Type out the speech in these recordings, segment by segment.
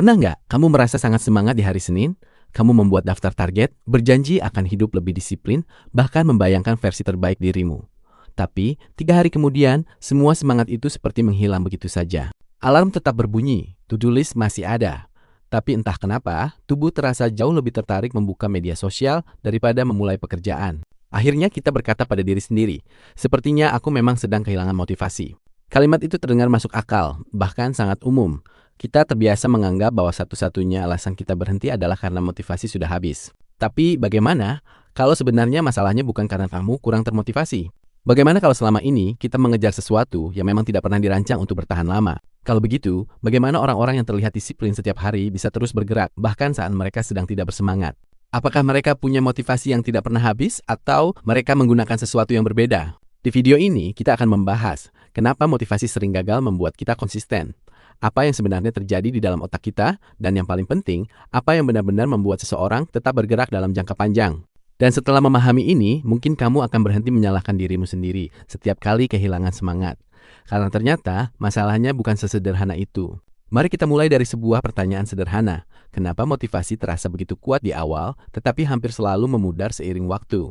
Pernah nggak kamu merasa sangat semangat di hari Senin? Kamu membuat daftar target, berjanji akan hidup lebih disiplin, bahkan membayangkan versi terbaik dirimu. Tapi, 3 hari kemudian, semua semangat itu seperti menghilang begitu saja. Alarm tetap berbunyi, to-do list masih ada. Tapi entah kenapa, tubuh terasa jauh lebih tertarik membuka media sosial daripada memulai pekerjaan. Akhirnya kita berkata pada diri sendiri, sepertinya aku memang sedang kehilangan motivasi. Kalimat itu terdengar masuk akal, bahkan sangat umum. Kita terbiasa menganggap bahwa satu-satunya alasan kita berhenti adalah karena motivasi sudah habis. Tapi bagaimana kalau sebenarnya masalahnya bukan karena kamu kurang termotivasi? Bagaimana kalau selama ini kita mengejar sesuatu yang memang tidak pernah dirancang untuk bertahan lama? Kalau begitu, bagaimana orang-orang yang terlihat disiplin setiap hari bisa terus bergerak bahkan saat mereka sedang tidak bersemangat? Apakah mereka punya motivasi yang tidak pernah habis atau mereka menggunakan sesuatu yang berbeda? Di video ini kita akan membahas kenapa motivasi sering gagal membuat kita konsisten. Apa yang sebenarnya terjadi di dalam otak kita, dan yang paling penting, apa yang benar-benar membuat seseorang tetap bergerak dalam jangka panjang. Dan setelah memahami ini, mungkin kamu akan berhenti menyalahkan dirimu sendiri setiap kali kehilangan semangat. Karena ternyata, masalahnya bukan sesederhana itu. Mari kita mulai dari sebuah pertanyaan sederhana. Kenapa motivasi terasa begitu kuat di awal, tetapi hampir selalu memudar seiring waktu?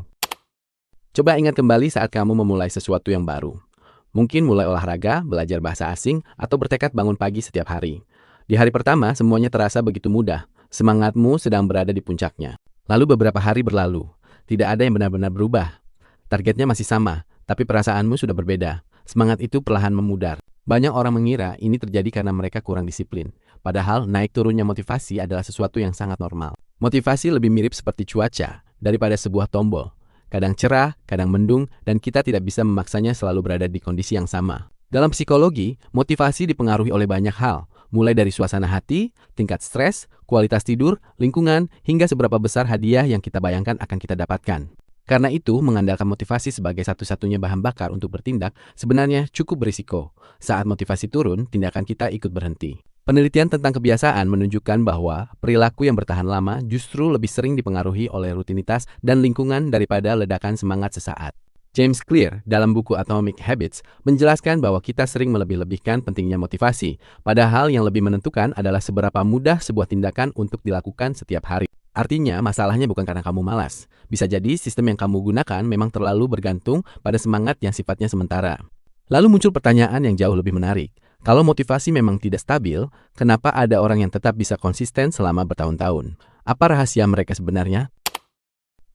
Coba ingat kembali saat kamu memulai sesuatu yang baru. Mungkin mulai olahraga, belajar bahasa asing, atau bertekad bangun pagi setiap hari. Di hari pertama, semuanya terasa begitu mudah. Semangatmu sedang berada di puncaknya. Lalu beberapa hari berlalu. Tidak ada yang benar-benar berubah. Targetnya masih sama, tapi perasaanmu sudah berbeda. Semangat itu perlahan memudar. Banyak orang mengira ini terjadi karena mereka kurang disiplin. Padahal naik turunnya motivasi adalah sesuatu yang sangat normal. Motivasi lebih mirip seperti cuaca daripada sebuah tombol. Kadang cerah, kadang mendung, dan kita tidak bisa memaksanya selalu berada di kondisi yang sama. Dalam psikologi, motivasi dipengaruhi oleh banyak hal, mulai dari suasana hati, tingkat stres, kualitas tidur, lingkungan, hingga seberapa besar hadiah yang kita bayangkan akan kita dapatkan. Karena itu, mengandalkan motivasi sebagai satu-satunya bahan bakar untuk bertindak sebenarnya cukup berisiko. Saat motivasi turun, tindakan kita ikut berhenti. Penelitian tentang kebiasaan menunjukkan bahwa perilaku yang bertahan lama justru lebih sering dipengaruhi oleh rutinitas dan lingkungan daripada ledakan semangat sesaat. James Clear dalam buku Atomic Habits menjelaskan bahwa kita sering melebih-lebihkan pentingnya motivasi, padahal yang lebih menentukan adalah seberapa mudah sebuah tindakan untuk dilakukan setiap hari. Artinya, masalahnya bukan karena kamu malas. Bisa jadi sistem yang kamu gunakan memang terlalu bergantung pada semangat yang sifatnya sementara. Lalu muncul pertanyaan yang jauh lebih menarik. Kalau motivasi memang tidak stabil, kenapa ada orang yang tetap bisa konsisten selama bertahun-tahun? Apa rahasia mereka sebenarnya?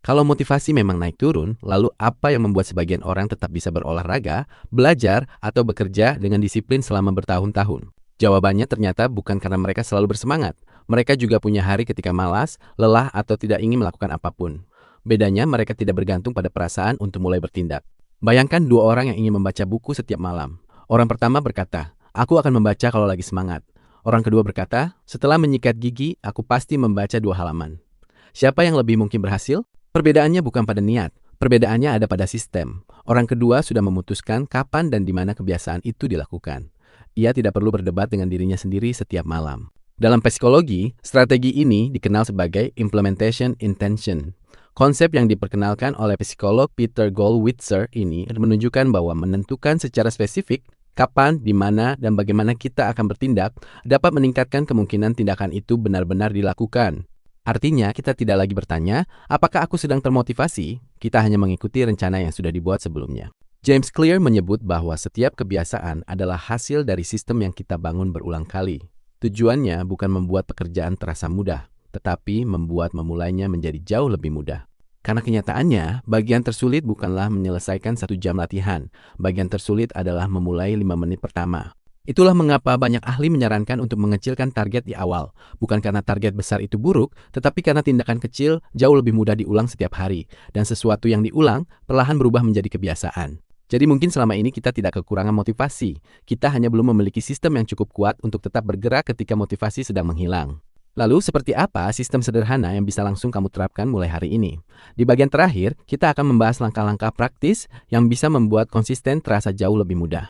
Kalau motivasi memang naik turun, lalu apa yang membuat sebagian orang tetap bisa berolahraga, belajar, atau bekerja dengan disiplin selama bertahun-tahun? Jawabannya ternyata bukan karena mereka selalu bersemangat. Mereka juga punya hari ketika malas, lelah, atau tidak ingin melakukan apapun. Bedanya mereka tidak bergantung pada perasaan untuk mulai bertindak. Bayangkan 2 orang yang ingin membaca buku setiap malam. Orang pertama berkata, "Aku akan membaca kalau lagi semangat." Orang kedua berkata, "Setelah menyikat gigi, aku pasti membaca 2 halaman." Siapa yang lebih mungkin berhasil? Perbedaannya bukan pada niat, perbedaannya ada pada sistem. Orang kedua sudah memutuskan kapan dan di mana kebiasaan itu dilakukan. Ia tidak perlu berdebat dengan dirinya sendiri setiap malam. Dalam psikologi, strategi ini dikenal sebagai implementation intention. Konsep yang diperkenalkan oleh psikolog Peter Gollwitzer ini menunjukkan bahwa menentukan secara spesifik kapan, di mana, dan bagaimana kita akan bertindak dapat meningkatkan kemungkinan tindakan itu benar-benar dilakukan. Artinya, kita tidak lagi bertanya, apakah aku sedang termotivasi? Kita hanya mengikuti rencana yang sudah dibuat sebelumnya. James Clear menyebut bahwa setiap kebiasaan adalah hasil dari sistem yang kita bangun berulang kali. Tujuannya bukan membuat pekerjaan terasa mudah, tetapi membuat memulainya menjadi jauh lebih mudah. Karena kenyataannya, bagian tersulit bukanlah menyelesaikan 1 jam latihan. Bagian tersulit adalah memulai 5 menit pertama. Itulah mengapa banyak ahli menyarankan untuk mengecilkan target di awal. Bukan karena target besar itu buruk, tetapi karena tindakan kecil jauh lebih mudah diulang setiap hari. Dan sesuatu yang diulang perlahan berubah menjadi kebiasaan. Jadi mungkin selama ini kita tidak kekurangan motivasi. Kita hanya belum memiliki sistem yang cukup kuat untuk tetap bergerak ketika motivasi sedang menghilang. Lalu, seperti apa sistem sederhana yang bisa langsung kamu terapkan mulai hari ini? Di bagian terakhir, kita akan membahas langkah-langkah praktis yang bisa membuat konsisten terasa jauh lebih mudah.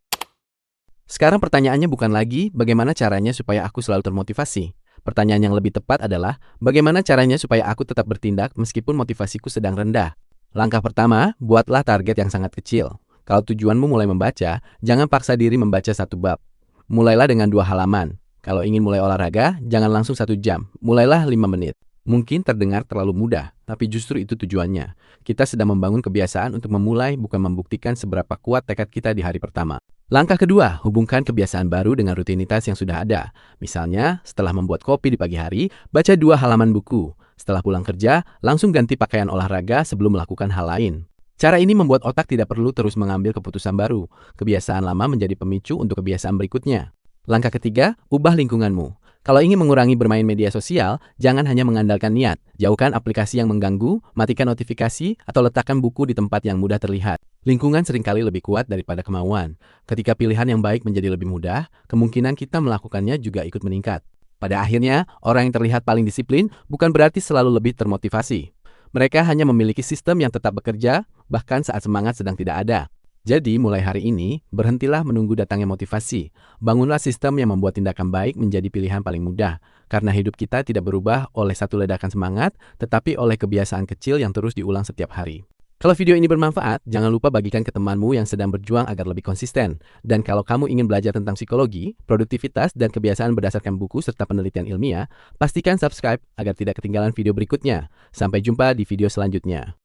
Sekarang pertanyaannya bukan lagi bagaimana caranya supaya aku selalu termotivasi. Pertanyaan yang lebih tepat adalah bagaimana caranya supaya aku tetap bertindak meskipun motivasiku sedang rendah. Langkah pertama, buatlah target yang sangat kecil. Kalau tujuanmu mulai membaca, jangan paksa diri membaca 1 bab. Mulailah dengan 2 halaman. Kalau ingin mulai olahraga, jangan langsung 1 jam, mulailah 5 menit. Mungkin terdengar terlalu mudah, tapi justru itu tujuannya. Kita sedang membangun kebiasaan untuk memulai, bukan membuktikan seberapa kuat tekad kita di hari pertama. Langkah kedua, hubungkan kebiasaan baru dengan rutinitas yang sudah ada. Misalnya, setelah membuat kopi di pagi hari, baca 2 halaman buku. Setelah pulang kerja, langsung ganti pakaian olahraga sebelum melakukan hal lain. Cara ini membuat otak tidak perlu terus mengambil keputusan baru. Kebiasaan lama menjadi pemicu untuk kebiasaan berikutnya. Langkah ketiga, ubah lingkunganmu. Kalau ingin mengurangi bermain media sosial, jangan hanya mengandalkan niat. Jauhkan aplikasi yang mengganggu, matikan notifikasi, atau letakkan buku di tempat yang mudah terlihat. Lingkungan seringkali lebih kuat daripada kemauan. Ketika pilihan yang baik menjadi lebih mudah, kemungkinan kita melakukannya juga ikut meningkat. Pada akhirnya, orang yang terlihat paling disiplin bukan berarti selalu lebih termotivasi. Mereka hanya memiliki sistem yang tetap bekerja, bahkan saat semangat sedang tidak ada. Jadi, mulai hari ini, berhentilah menunggu datangnya motivasi. Bangunlah sistem yang membuat tindakan baik menjadi pilihan paling mudah. Karena hidup kita tidak berubah oleh satu ledakan semangat, tetapi oleh kebiasaan kecil yang terus diulang setiap hari. Kalau video ini bermanfaat, jangan lupa bagikan ke temanmu yang sedang berjuang agar lebih konsisten. Dan kalau kamu ingin belajar tentang psikologi, produktivitas, dan kebiasaan berdasarkan buku serta penelitian ilmiah, pastikan subscribe agar tidak ketinggalan video berikutnya. Sampai jumpa di video selanjutnya.